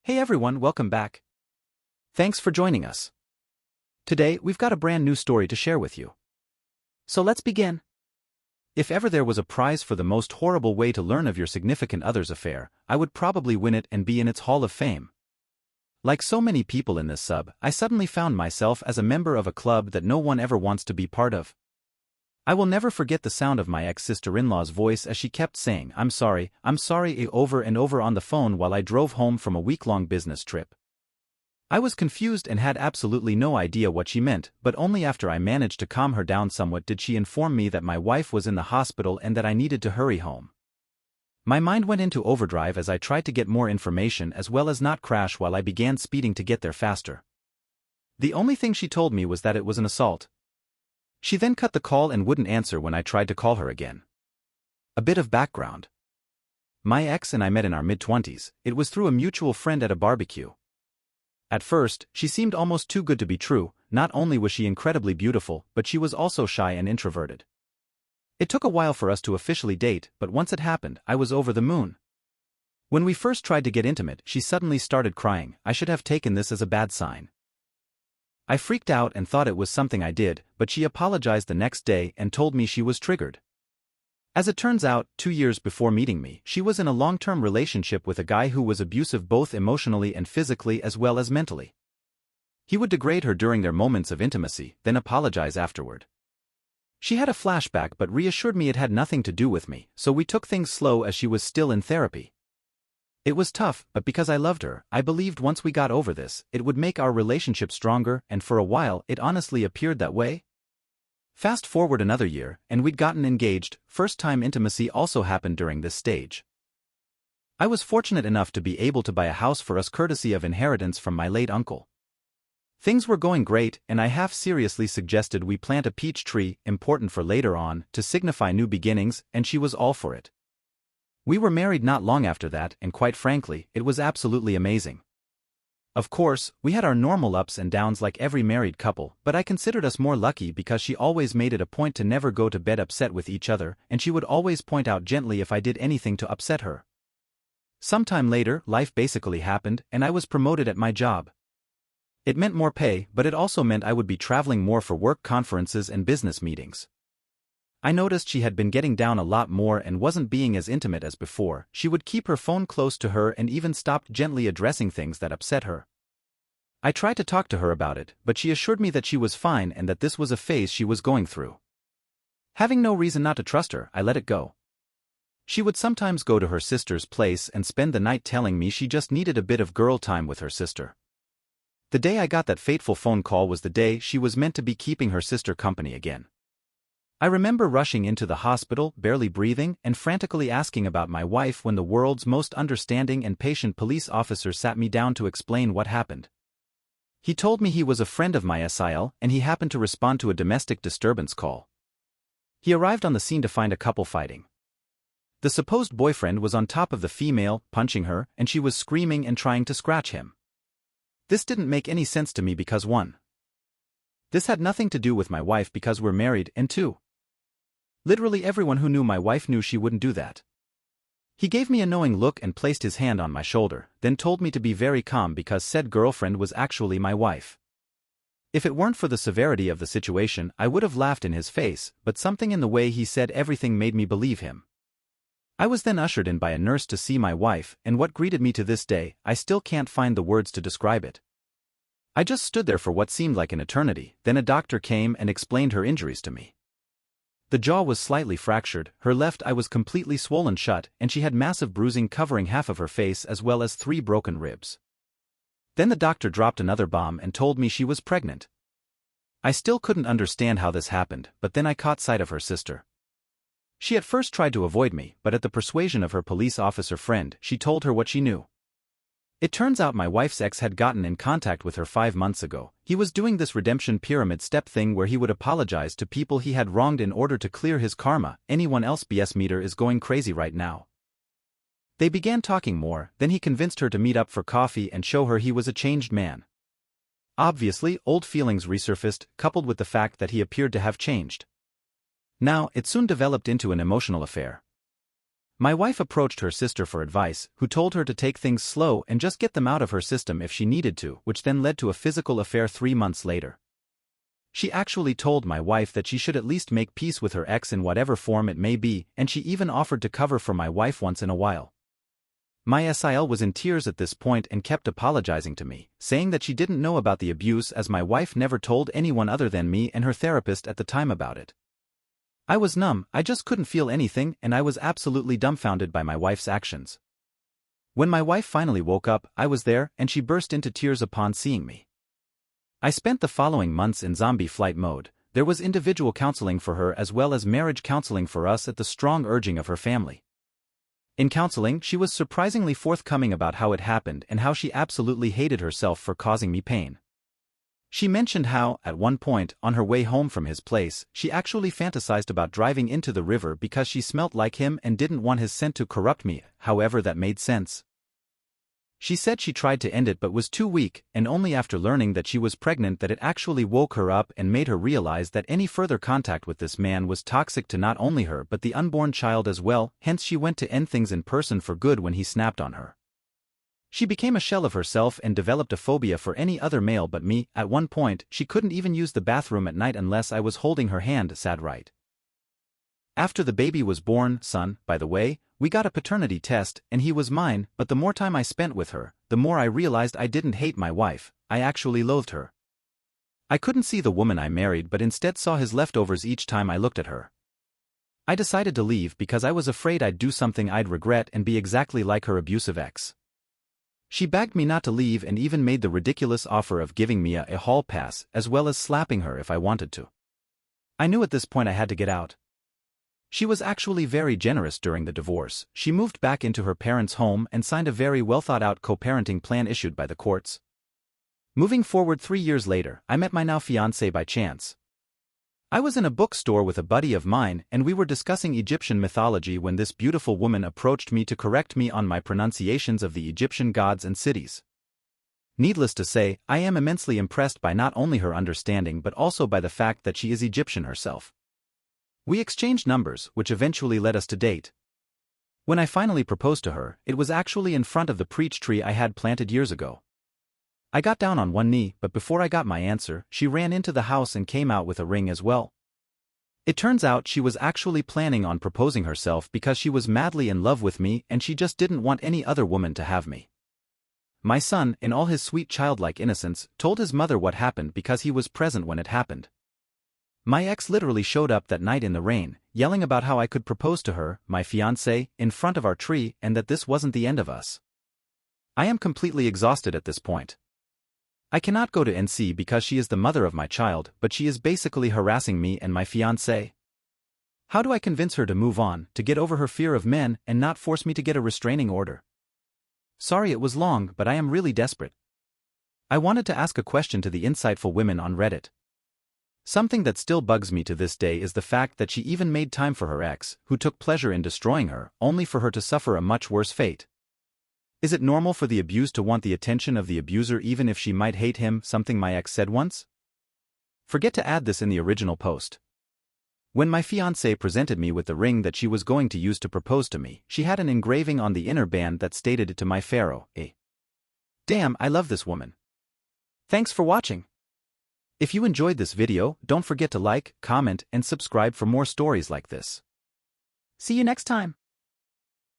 Hey everyone, welcome back. Thanks for joining us. Today, we've got a brand new story to share with you. So let's begin. If ever there was a prize for the most horrible way to learn of your significant other's affair, I would probably win it and be in its Hall of Fame. Like so many people in this sub, I suddenly found myself as a member of a club that no one ever wants to be part of. I will never forget the sound of my ex-sister-in-law's voice as she kept saying, I'm sorry, over and over on the phone while I drove home from a week-long business trip. I was confused and had absolutely no idea what she meant, but only after I managed to calm her down somewhat did she inform me that my wife was in the hospital and that I needed to hurry home. My mind went into overdrive as I tried to get more information as well as not crash while I began speeding to get there faster. The only thing she told me was that it was an assault. She then cut the call and wouldn't answer when I tried to call her again. A bit of background. My ex and I met in our mid-20s. It was through a mutual friend at a barbecue. At first, she seemed almost too good to be true. Not only was she incredibly beautiful, but she was also shy and introverted. It took a while for us to officially date, but once it happened, I was over the moon. When we first tried to get intimate, she suddenly started crying. I should have taken this as a bad sign. I freaked out and thought it was something I did, but she apologized the next day and told me she was triggered. As it turns out, 2 years before meeting me, she was in a long-term relationship with a guy who was abusive both emotionally and physically as well as mentally. He would degrade her during their moments of intimacy, then apologize afterward. She had a flashback but reassured me it had nothing to do with me, so we took things slow as she was still in therapy. It was tough, but because I loved her, I believed once we got over this, it would make our relationship stronger, and for a while it honestly appeared that way. Fast forward another year, and we'd gotten engaged. First-time intimacy also happened during this stage. I was fortunate enough to be able to buy a house for us courtesy of inheritance from my late uncle. Things were going great, and I half-seriously suggested we plant a peach tree, important for later on, to signify new beginnings, and she was all for it. We were married not long after that, and quite frankly, it was absolutely amazing. Of course, we had our normal ups and downs like every married couple, but I considered us more lucky because she always made it a point to never go to bed upset with each other, and she would always point out gently if I did anything to upset her. Sometime later, life basically happened, and I was promoted at my job. It meant more pay, but it also meant I would be traveling more for work conferences and business meetings. I noticed she had been getting down a lot more and wasn't being as intimate as before. She would keep her phone close to her and even stopped gently addressing things that upset her. I tried to talk to her about it, but she assured me that she was fine and that this was a phase she was going through. Having no reason not to trust her, I let it go. She would sometimes go to her sister's place and spend the night telling me she just needed a bit of girl time with her sister. The day I got that fateful phone call was the day she was meant to be keeping her sister company again. I remember rushing into the hospital, barely breathing, and frantically asking about my wife when the world's most understanding and patient police officer sat me down to explain what happened. He told me he was a friend of my SIL, and he happened to respond to a domestic disturbance call. He arrived on the scene to find a couple fighting. The supposed boyfriend was on top of the female, punching her, and she was screaming and trying to scratch him. This didn't make any sense to me because 1. This had nothing to do with my wife because we're married, and 2. Literally everyone who knew my wife knew she wouldn't do that. He gave me a knowing look and placed his hand on my shoulder, then told me to be very calm because said girlfriend was actually my wife. If it weren't for the severity of the situation, I would have laughed in his face, but something in the way he said everything made me believe him. I was then ushered in by a nurse to see my wife, and what greeted me to this day, I still can't find the words to describe it. I just stood there for what seemed like an eternity, then a doctor came and explained her injuries to me. The jaw was slightly fractured, her left eye was completely swollen shut, and she had massive bruising covering half of her face as well as 3 broken ribs. Then the doctor dropped another bomb and told me she was pregnant. I still couldn't understand how this happened, but then I caught sight of her sister. She at first tried to avoid me, but at the persuasion of her police officer friend, she told her what she knew. It turns out my wife's ex had gotten in contact with her 5 months ago. He was doing this redemption pyramid step thing where he would apologize to people he had wronged in order to clear his karma. Anyone else BS meter is going crazy right now. They began talking more, then he convinced her to meet up for coffee and show her he was a changed man. Obviously, old feelings resurfaced, coupled with the fact that he appeared to have changed. Now, it soon developed into an emotional affair. My wife approached her sister for advice, who told her to take things slow and just get them out of her system if she needed to, which then led to a physical affair 3 months later. She actually told my wife that she should at least make peace with her ex in whatever form it may be, and she even offered to cover for my wife once in a while. My SIL was in tears at this point and kept apologizing to me, saying that she didn't know about the abuse as my wife never told anyone other than me and her therapist at the time about it. I was numb, I just couldn't feel anything, and I was absolutely dumbfounded by my wife's actions. When my wife finally woke up, I was there, and she burst into tears upon seeing me. I spent the following months in zombie flight mode. There was individual counseling for her as well as marriage counseling for us at the strong urging of her family. In counseling, she was surprisingly forthcoming about how it happened and how she absolutely hated herself for causing me pain. She mentioned how, at one point, on her way home from his place, she actually fantasized about driving into the river because she smelt like him and didn't want his scent to corrupt me, however that made sense. She said she tried to end it but was too weak, and only after learning that she was pregnant that it actually woke her up and made her realize that any further contact with this man was toxic to not only her but the unborn child as well, hence she went to end things in person for good when he snapped on her. She became a shell of herself and developed a phobia for any other male but me. At one point, she couldn't even use the bathroom at night unless I was holding her hand. Sad right? After the baby was born, son, by the way, we got a paternity test, and he was mine, but the more time I spent with her, the more I realized I didn't hate my wife, I actually loathed her. I couldn't see the woman I married but instead saw his leftovers each time I looked at her. I decided to leave because I was afraid I'd do something I'd regret and be exactly like her abusive ex. She begged me not to leave and even made the ridiculous offer of giving me a hall pass as well as slapping her if I wanted to. I knew at this point I had to get out. She was actually very generous during the divorce. She moved back into her parents' home and signed a very well-thought-out co-parenting plan issued by the courts. Moving forward 3 years later, I met my now fiancé by chance. I was in a bookstore with a buddy of mine and we were discussing Egyptian mythology when this beautiful woman approached me to correct me on my pronunciations of the Egyptian gods and cities. Needless to say, I am immensely impressed by not only her understanding but also by the fact that she is Egyptian herself. We exchanged numbers, which eventually led us to date. When I finally proposed to her, it was actually in front of the peach tree I had planted years ago. I got down on one knee, but before I got my answer, she ran into the house and came out with a ring as well. It turns out she was actually planning on proposing herself because she was madly in love with me and she just didn't want any other woman to have me. My son, in all his sweet childlike innocence, told his mother what happened because he was present when it happened. My ex literally showed up that night in the rain, yelling about how I could propose to her, my fiancé, in front of our tree and that this wasn't the end of us. I am completely exhausted at this point. I cannot go to NC because she is the mother of my child, but she is basically harassing me and my fiancé. How do I convince her to move on, to get over her fear of men and not force me to get a restraining order? Sorry it was long, but I am really desperate. I wanted to ask a question to the insightful women on Reddit. Something that still bugs me to this day is the fact that she even made time for her ex, who took pleasure in destroying her, only for her to suffer a much worse fate. Is it normal for the abused to want the attention of the abuser even if she might hate him, something my ex said once? Forget to add this in the original post. When my fiancé presented me with the ring that she was going to use to propose to me, she had an engraving on the inner band that stated to my pharaoh, Damn, I love this woman. Thanks for watching. If you enjoyed this video, don't forget to like, comment, and subscribe for more stories like this. See you next time.